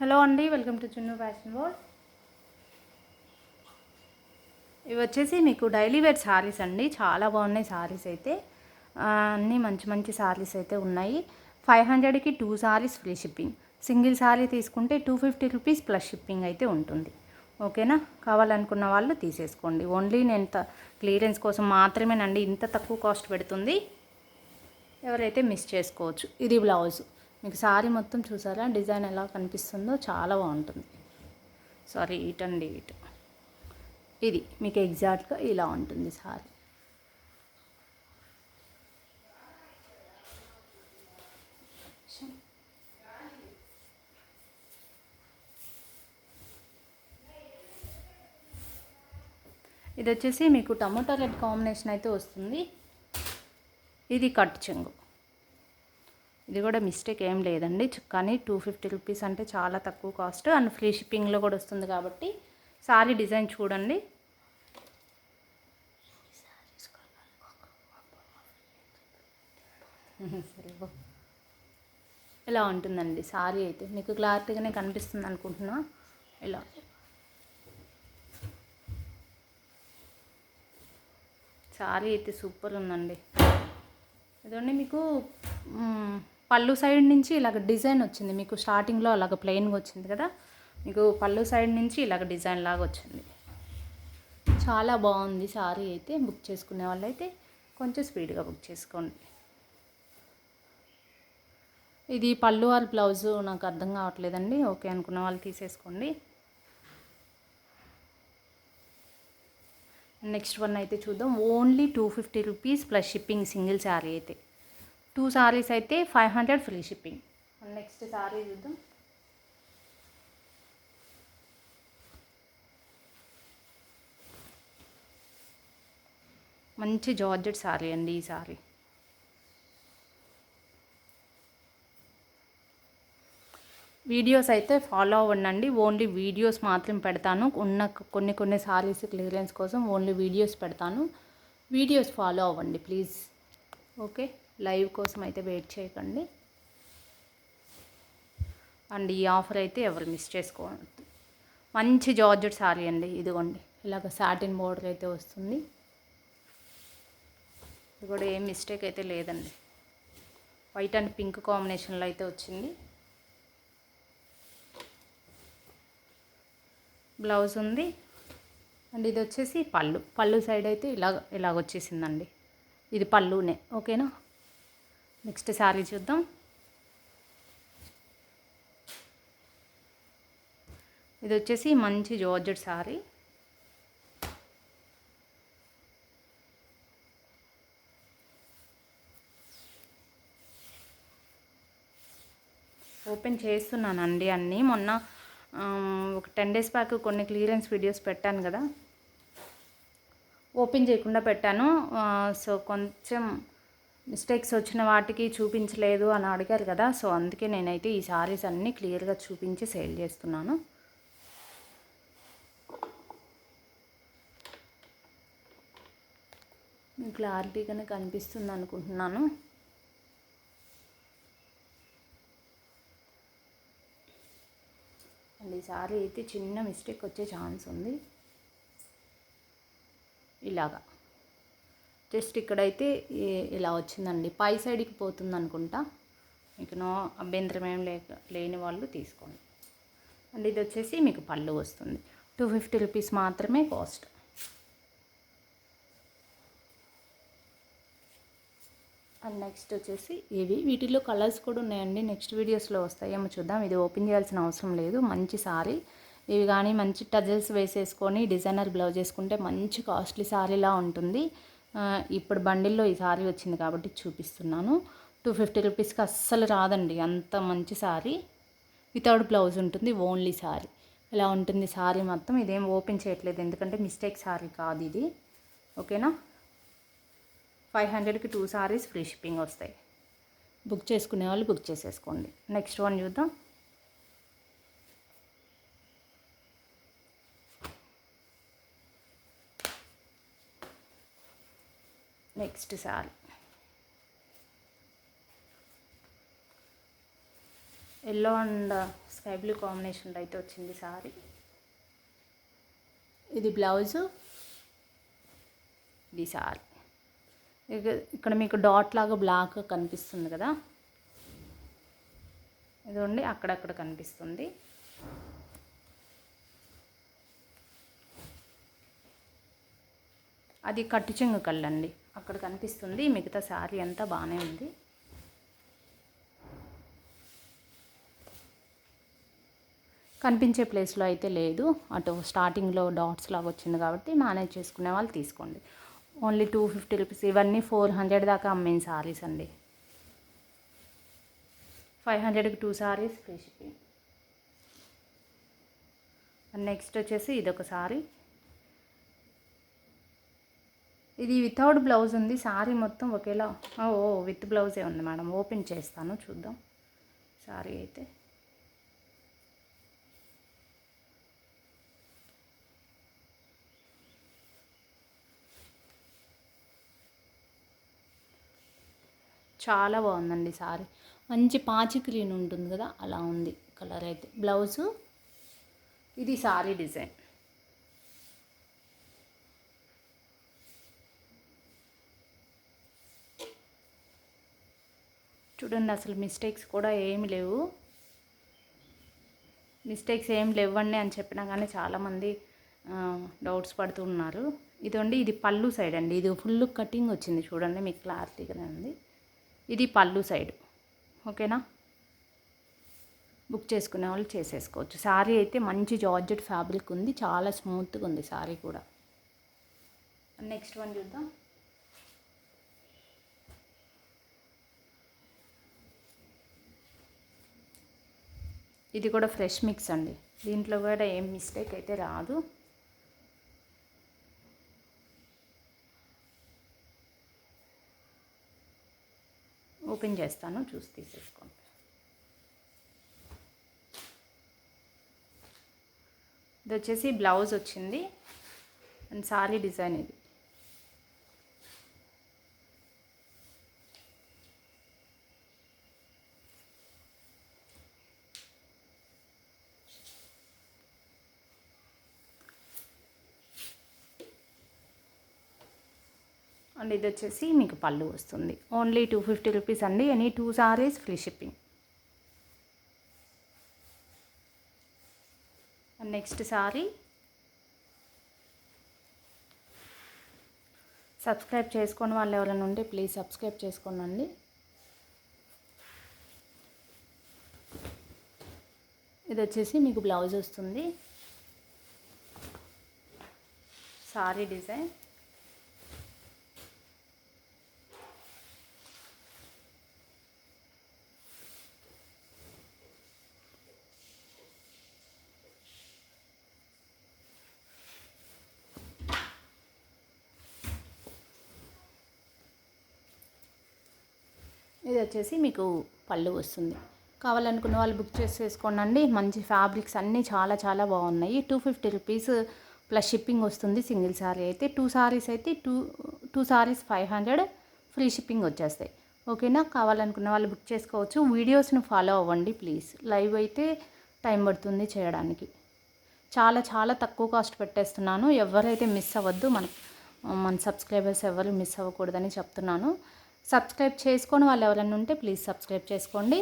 Hello అండి, welcome to Chinnu fashion world. ఇవి వచ్చేసి మీకు డైలీ వేర్ శారీస్ అండి. చాలా బాగున్నాయి శారీస్ అయితే. అన్నీ మంచి మంచి శారీస్ అయితే ఉన్నాయి. 500కి 2 saris free shipping. Single sari తీసుకుంటే 250 రూపీస్ ప్లస్ షిప్పింగ్ అయితే ఉంటుంది. ఓకేనా? కావాలనుకున్న వాళ్ళు తీసేసుకోండి. ఓన్లీ నేను క్లియరెన్స్ కోసం మాత్రమేనండి ఇంత తక్కువ కాస్ట్ పెడుతుంది. ఎవరైతే మిస్ చేసుకోవచ్చు. ఇది బ్లౌజ్. మీకు శారీ మొత్తం చూసారా డిజైన్ ఎలా కనిపిస్తుందో, చాలా బాగుంటుంది. సారీ, ఇటండి ఇటు. ఇది మీకు ఎగ్జాక్ట్గా ఇలా ఉంటుంది శారీ. ఇది వచ్చేసి మీకు టమోటా రెడ్ కాంబినేషన్ అయితే వస్తుంది. ఇది కట్ చెంగు. ఇది కూడా మిస్టేక్ ఏం లేదండి, కానీ 250 రూపీస్ అంటే చాలా తక్కువ కాస్ట్ అండ్ ఫ్రీ షిప్పింగ్లో కూడా వస్తుంది. కాబట్టి సారీ డిజైన్ చూడండి. ఇలా ఉంటుందండి సారీ అయితే. మీకు క్లారిటీగానే కనిపిస్తుంది అనుకుంటున్నా. ఇలా సారీ అయితే సూపర్ ఉందండి. ఇదండి మీకు పళ్ళు సైడ్ నుంచి ఇలాగ డిజైన్ వచ్చింది. మీకు స్టార్టింగ్లో అలాగ ప్లెయిన్గా వచ్చింది కదా, మీకు పళ్ళు సైడ్ నుంచి ఇలాగ డిజైన్ లాగా వచ్చింది. చాలా బాగుంది సారీ అయితే. బుక్ చేసుకునే వాళ్ళైతే కొంచెం స్పీడ్గా బుక్ చేసుకోండి. ఇది పళ్ళు ఆర్ బ్లౌజు నాకు అర్థం కావట్లేదండి. ఓకే అనుకున్న వాళ్ళు తీసేసుకోండి. నెక్స్ట్ వన్ అయితే చూద్దాం. Only 250 rupees plus shipping single sari అయితే. 2 శారీస్ అయితే 500 ఫ్రీ షిప్పింగ్. నెక్స్ట్ శారీ చూద్దాం. మంచి జార్జెట్ శారీ అండి ఈ శారీ. వీడియోస్ అయితే ఫాలో అవ్వండి. ఓన్లీ వీడియోస్ మాత్రం పెడతాను. ఉన్న కొన్ని శారీస్ క్లియరెన్స్ కోసం ఓన్లీ వీడియోస్ పెడతాను. వీడియోస్ ఫాలో అవ్వండి ప్లీజ్. ఓకే, లైవ్ కోసం అయితే వెయిట్ చేయకండి. అండ్ ఈ ఆఫర్ అయితే ఎవరు మిస్ చేసుకోవద్దు. మంచి జార్జెట్ శారీ అండి. ఇదిగోండి ఇలాగ సాటిన్ బోర్డర్ అయితే వస్తుంది. ఇది కూడా ఏం మిస్టేక్ అయితే లేదండి. వైట్ అండ్ పింక్ కాంబినేషన్లో అయితే వచ్చింది. బ్లౌజ్ ఉంది. అండ్ ఇది వచ్చేసి పళ్ళు సైడ్ అయితే ఇలాగ వచ్చేసిందండి. ఇది పళ్ళునే. ఓకేనా? నెక్స్ట్ శారీ చూద్దాం. ఇది వచ్చేసి మంచి జార్జెట్ శారీ. ఓపెన్ చేస్తున్నానండి అన్నీ. మొన్న ఒక 10 days బ్యాక్ కొన్ని క్లియరెన్స్ వీడియోస్ పెట్టాను కదా, ఓపెన్ చేయకుండా పెట్టాను. సో కొంచెం మిస్టేక్స్ వచ్చిన వాటికి చూపించలేదు అని అడిగారు కదా, సో అందుకే నేనైతే ఈ శారీస్ అన్నీ క్లియర్గా చూపించి సేల్ చేస్తున్నాను. క్లారిటీగానే కనిపిస్తుంది అనుకుంటున్నాను. అండ్ ఈ శారీ అయితే చిన్న మిస్టేక్ వచ్చే ఛాన్స్ ఉంది. ఇలాగా జస్ట్ ఇక్కడైతే ఇలా వచ్చిందండి. పై సైడ్కి పోతుంది అనుకుంటా. మీకు నో అభ్యంతరం ఏం లేని వాళ్ళు తీసుకోండి. అండ్ ఇది వచ్చేసి మీకు పళ్ళు వస్తుంది. 250 రూపీస్ మాత్రమే కాస్ట్. అండ్ నెక్స్ట్ వచ్చేసి వీటిలో కలర్స్ కూడా ఉన్నాయండి. నెక్స్ట్ వీడియోస్లో వస్తాయేమో చూద్దాం. ఇది ఓపెన్ చేయాల్సిన అవసరం లేదు. మంచి సారీ. ఇవి కానీ మంచి టజల్స్ వేసేసుకొని డిజైనర్ బ్లౌజ్ వేసుకుంటే మంచి కాస్ట్లీ శారీలా ఉంటుంది. ఇప్పుడు బండిల్లో ఈ శారీ వచ్చింది కాబట్టి చూపిస్తున్నాను. 250 రూపీస్కి అస్సలు రాదండి అంత మంచి శారీ. వితౌట్ బ్లౌజ్ ఉంటుంది, ఓన్లీ శారీ. ఇలా ఉంటుంది శారీ మొత్తం. ఇదేం ఓపెన్ చేయట్లేదు ఎందుకంటే మిస్టేక్ శారీ కాదు ఇది. ఓకేనా? 500కి 2 శారీస్ ఫ్రీ షిప్పింగ్ వస్తాయి. బుక్ చేసుకునే వాళ్ళు బుక్ చేసేసుకోండి. నెక్స్ట్ వన్ చూద్దాం. Next sari yellow and sky blue కాంబినేషన్లో అయితే వచ్చింది సారీ. ఇది బ్లౌజు, ఇది సారీ. ఇక్కడ మీకు డాట్ లాగా బ్లాక్ కనిపిస్తుంది కదా, ఇదిగోండి అక్కడక్కడ కనిపిస్తుంది. అది కట్టు చెంగు కళ్ళండి, అక్కడ కనిపిస్తుంది. మిగతా శారీ అంతా బాగానే ఉంది. కనిపించే ప్లేస్లో అయితే లేదు, అటు స్టార్టింగ్లో డాట్స్ లాగా వచ్చింది కాబట్టి మేనేజ్ చేసుకునే వాళ్ళు తీసుకోండి. Only 250 rupees. ఇవన్నీ 400 దాకా అమ్మిన శారీస్ అండి. 500కి 2 శారీస్ ఫ్రీ షిప్పింగ్. నెక్స్ట్ వచ్చేసి ఇదొక శారీ. ఇది వితౌట్ బ్లౌజ్ ఉంది, శారీ మొత్తం ఒకేలా. విత్ బ్లౌజే ఉంది మేడం. ఓపెన్ చేస్తాను, చూద్దాం శారీ అయితే. చాలా బాగుందండి శారీ. మంచి పాచి గ్రీన్ ఉంటుంది కదా, అలా ఉంది కలర్ అయితే. బ్లౌజు, ఇది శారీ డిజైన్. చూడండి, అసలు మిస్టేక్స్ కూడా ఏమి లేవు. మిస్టేక్స్ ఏం లేవండి అని చెప్పినా కానీ చాలామంది డౌట్స్ పడుతున్నారు. ఇదండి, ఇది పళ్ళు సైడ్ అండి. ఇది ఫుల్ కటింగ్ వచ్చింది చూడండి, మీకు క్లారిటీగానే ఉంది. ఇది పళ్ళు సైడ్. ఓకేనా, బుక్ చేసుకునే వాళ్ళు చేసేసుకోవచ్చు. శారీ అయితే మంచి జార్జెట్ ఫ్యాబ్రిక్ ఉంది, చాలా స్మూత్గా ఉంది శారీ కూడా. నెక్స్ట్ వన్ చూద్దాం. ఇది కూడా ఫ్రెష్ మిక్స్ అండి, దీంట్లో కూడా ఏం మిస్టేక్ అయితే రాదు. ఓపెన్ చేస్తాను, చూసి తీసేసుకోండి. ఇది వచ్చేసి బ్లౌజ్ వచ్చింది అండ్ సారీ డిజైన్ ఇది. అండ్ ఇది వచ్చేసి మీకు పళ్ళు వస్తుంది. ఓన్లీ 250 రూపీస్ అండి. Any 2 saris free shipping. And next sorry, subscribe చేసుకోని వాళ్ళు ఎవరైనా ఉంటే ప్లీజ్ సబ్స్క్రైబ్ చేసుకోండి. ఇది వచ్చేసి మీకు బ్లౌజ్ వస్తుంది, సారీ డిజైన్. ఇది వచ్చేసి మీకు పళ్ళు వస్తుంది. కావాలనుకున్న వాళ్ళు బుక్ చేసేసుకోండి. మంచి ఫ్యాబ్రిక్స్ అన్నీ చాలా చాలా బాగున్నాయి. 250 రూపీస్ ప్లస్ షిప్పింగ్ వస్తుంది సింగిల్ సారీ అయితే. 2 సారీస్ అయితే టూ సారీస్ 500 ఫ్రీ షిప్పింగ్ వచ్చేస్తాయి. ఓకేనా, కావాలనుకున్న వాళ్ళు బుక్ చేసుకోవచ్చు. వీడియోస్ని ఫాలో అవ్వండి ప్లీజ్. లైవ్ అయితే టైం పడుతుంది చేయడానికి. చాలా చాలా తక్కువ కాస్ట్ పెట్టేస్తున్నాను. ఎవరైతే మిస్ అవ్వద్దు, మన సబ్స్క్రైబర్స్ ఎవరు మిస్ అవ్వకూడదని చెప్తున్నాను. సబ్స్క్రైబ్ చేసుకొని వాళ్ళు ఎవరైనా ఉంటే ప్లీజ్ సబ్స్క్రైబ్ చేసుకోండి.